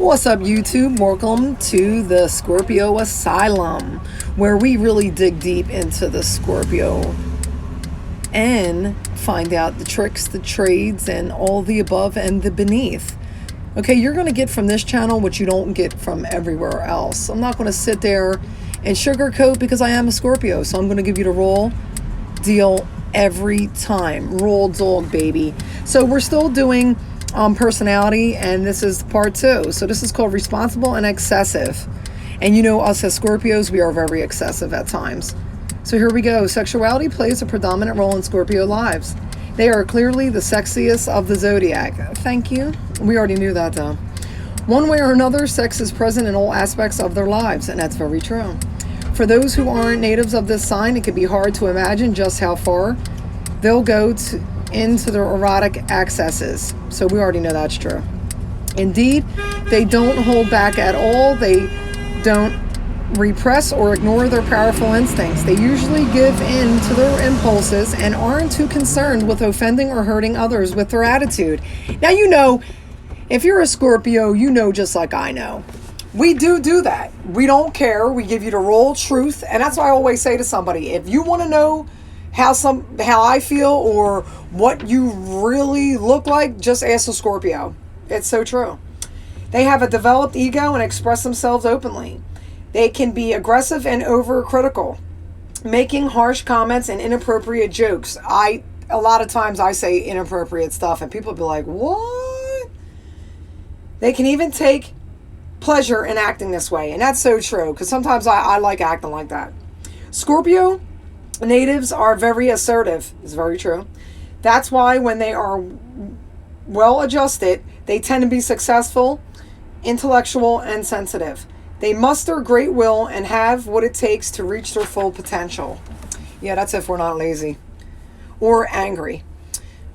What's up, YouTube? Welcome to the Scorpio Asylum, where we really dig deep into the Scorpio and find out the tricks, the trades, and all the above and the beneath. Okay, you're going to get from this channel what you don't get from everywhere else. I'm not going to sit there and sugarcoat because I am a Scorpio, so I'm going to give you the raw deal every time. Raw dog, baby. So we're still doing personality, and this is part 2. So this is called responsible and excessive. And you know us as Scorpios, we are very excessive at times. So here we go. Sexuality plays a predominant role in Scorpio lives. They are clearly the sexiest of the zodiac. Thank you. We already knew that though. One way or another, sex is present in all aspects of their lives, and that's very true. For those who aren't natives of this sign, it can be hard to imagine just how far they'll go into their erotic accesses. So we already know that's true. Indeed, they don't hold back at all. They don't repress or ignore their powerful instincts. They usually give in to their impulses and aren't too concerned with offending or hurting others with their attitude. Now, you know, if you're a Scorpio, you know just like I know. We do that. We don't care. We give you the raw truth. And that's why I always say to somebody, if you want to know how I feel or what you really look like, just ask a Scorpio. It's so true. They have a developed ego and express themselves openly. They can be aggressive and overcritical, making harsh comments and inappropriate jokes. A lot of times I say inappropriate stuff and people be like, what? They can even take pleasure in acting this way. And that's so true, because sometimes I like acting like that. Scorpio natives are very assertive. It's very true. That's why when they are well adjusted, they tend to be successful, intellectual, and sensitive. They muster great will and have what it takes to reach their full potential. Yeah, that's if we're not lazy or angry.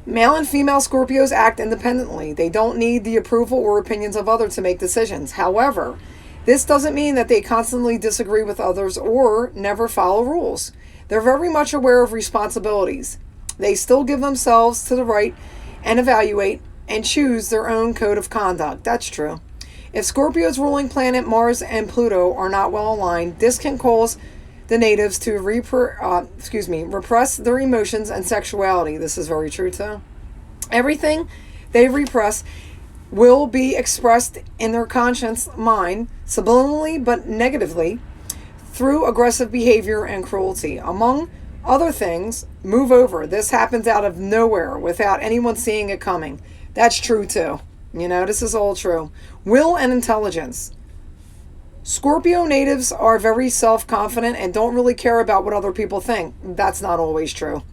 Male and female Scorpios act independently. They don't need the approval or opinions of others to make decisions. However, this doesn't mean that they constantly disagree with others or never follow rules. They're very much aware of responsibilities. They still give themselves to the right and evaluate and choose their own code of conduct. That's true. If Scorpio's ruling planet Mars and Pluto are not well aligned, this can cause the natives to repress their emotions and sexuality. This is very true too. Everything they repress will be expressed in their conscious mind, subliminally but negatively, through aggressive behavior and cruelty. Among other things, move over. This happens out of nowhere without anyone seeing it coming. That's true too. You know, this is all true. Will and intelligence. Scorpio natives are very self-confident and don't really care about what other people think. That's not always true.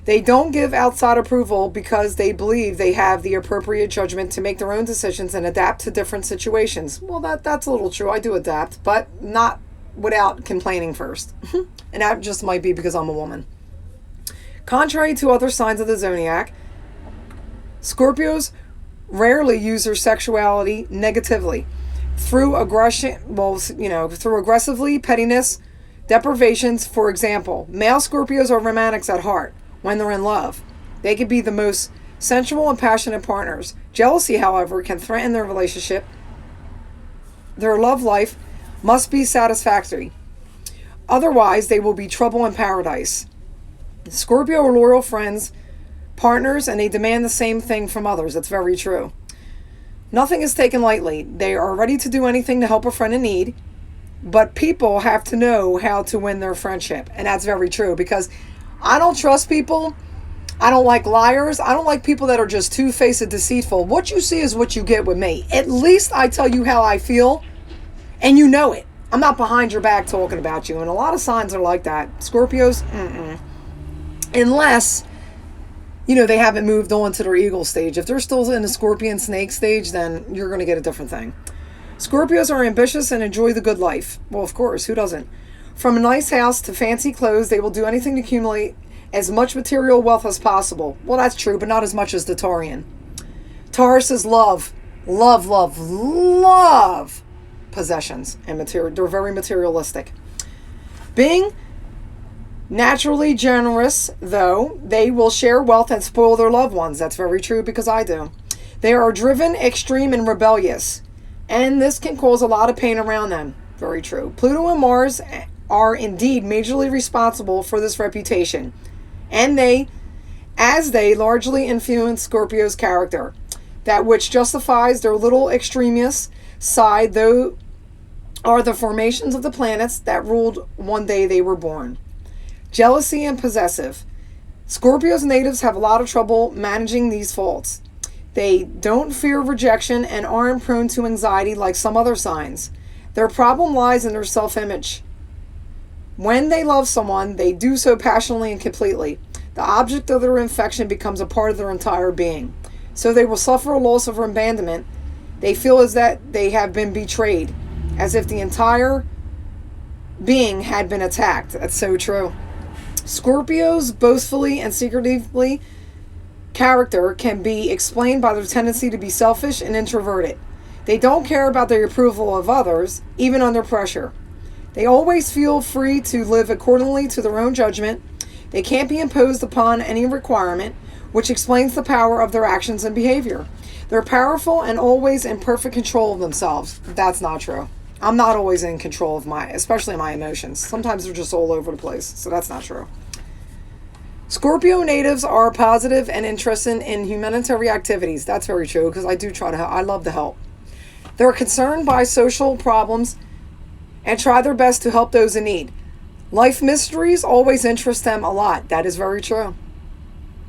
They don't give outside approval because they believe they have the appropriate judgment to make their own decisions and adapt to different situations. Well, that's a little true. I do adapt, but not without complaining first. And that just might be because I'm a woman. Contrary to other signs of the zodiac, Scorpios rarely use their sexuality negatively through aggression, through aggressively pettiness, deprivations. For example, male Scorpios are romantics at heart when they're in love. They can be the most sensual and passionate partners. Jealousy, however, can threaten their relationship. Their love life must be satisfactory. Otherwise, they will be trouble in paradise. Scorpio are loyal friends, partners, and they demand the same thing from others. That's very true. Nothing is taken lightly. They are ready to do anything to help a friend in need, but people have to know how to win their friendship. And that's very true, because I don't trust people. I don't like liars. I don't like people that are just two-faced and deceitful. What you see is what you get with me. At least I tell you how I feel, and you know it. I'm not behind your back talking about you. And a lot of signs are like that. Scorpios, unless, they haven't moved on to their eagle stage. If they're still in the scorpion snake stage, then you're going to get a different thing. Scorpios are ambitious and enjoy the good life. Well, of course, who doesn't? From a nice house to fancy clothes, they will do anything to accumulate as much material wealth as possible. Well, that's true, but not as much as the Taurian. Taurus is love possessions and material. They're very materialistic. Being naturally generous, though, they will share wealth and spoil their loved ones. That's very true, because I do. They are driven, extreme, and rebellious. And this can cause a lot of pain around them. Very true. Pluto and Mars are indeed majorly responsible for this reputation. And as they largely influence Scorpio's character. That which justifies their little extremist side, though, are the formations of the planets that ruled one day they were born. Jealousy and possessive. Scorpio's natives have a lot of trouble managing these faults. They don't fear rejection and aren't prone to anxiety like some other signs. Their problem lies in their self-image. When they love someone, they do so passionately and completely. The object of their affection becomes a part of their entire being. So they will suffer a loss of abandonment. They feel as that they have been betrayed, as if the entire being had been attacked. That's so true. Scorpio's boastfully and secretively character can be explained by their tendency to be selfish and introverted. They don't care about the approval of others, even under pressure. They always feel free to live accordingly to their own judgment. They can't be imposed upon any requirement, which explains the power of their actions and behavior. They're powerful and always in perfect control of themselves. That's not true. I'm not always in control of especially my emotions. Sometimes they're just all over the place, so that's not true. Scorpio natives are positive and interested in humanitarian activities. That's very true, because I do try to help. I love to help. They're concerned by social problems and try their best to help those in need. Life mysteries always interest them a lot. That is very true.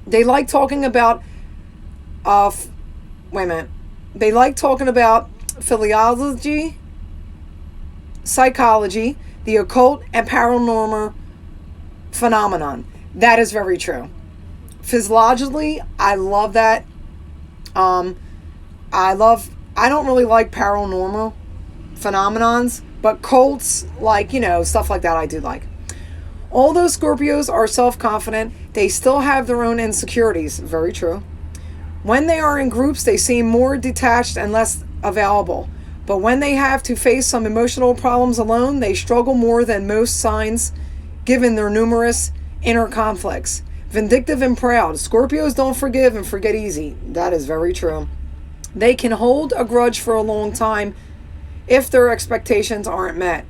They like talking about, They like talking about philology, psychology, the occult, and paranormal phenomenon. That is very true. Physiologically, I love that. I don't really like paranormal phenomenons, but cults, stuff like that I do like. Although Scorpios are self-confident, they still have their own insecurities. Very true. When they are in groups, they seem more detached and less available. But when they have to face some emotional problems alone, they struggle more than most signs, given their numerous inner conflicts. Vindictive and proud. Scorpios don't forgive and forget easy. That is very true. They can hold a grudge for a long time if their expectations aren't met.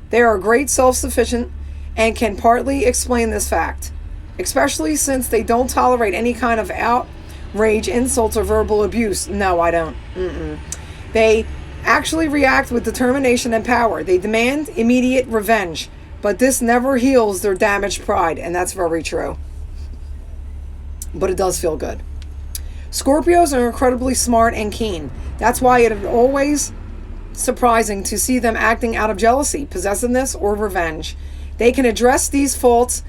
They are great self-sufficient and can partly explain this fact, especially since they don't tolerate any kind of outrage, insults, or verbal abuse. No, I don't. They actually react with determination and power. They demand immediate revenge, but this never heals their damaged pride, and that's very true. But it does feel good. Scorpios are incredibly smart and keen. That's why it is always surprising to see them acting out of jealousy, possessiveness, or revenge. They can address these faults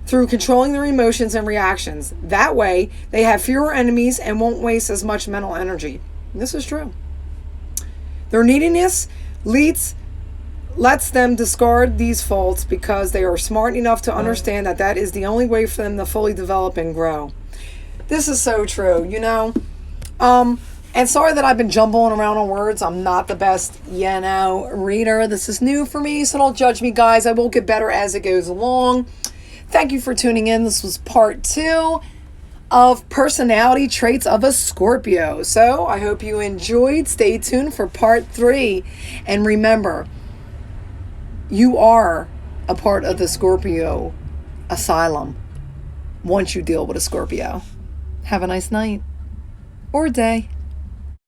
through controlling their emotions and reactions. That way, they have fewer enemies and won't waste as much mental energy. This is true. Their neediness lets them discard these faults because they are smart enough to understand that that is the only way for them to fully develop and grow. This is so true, and sorry that I've been jumbling around on words. I'm not the best, reader. This is new for me, so don't judge me, guys. I will get better as it goes along. Thank you for tuning in. This was part 2 of personality traits of a Scorpio. So I hope you enjoyed. Stay tuned for part 3. And remember, you are a part of the Scorpio asylum once you deal with a Scorpio. Have a nice night or day.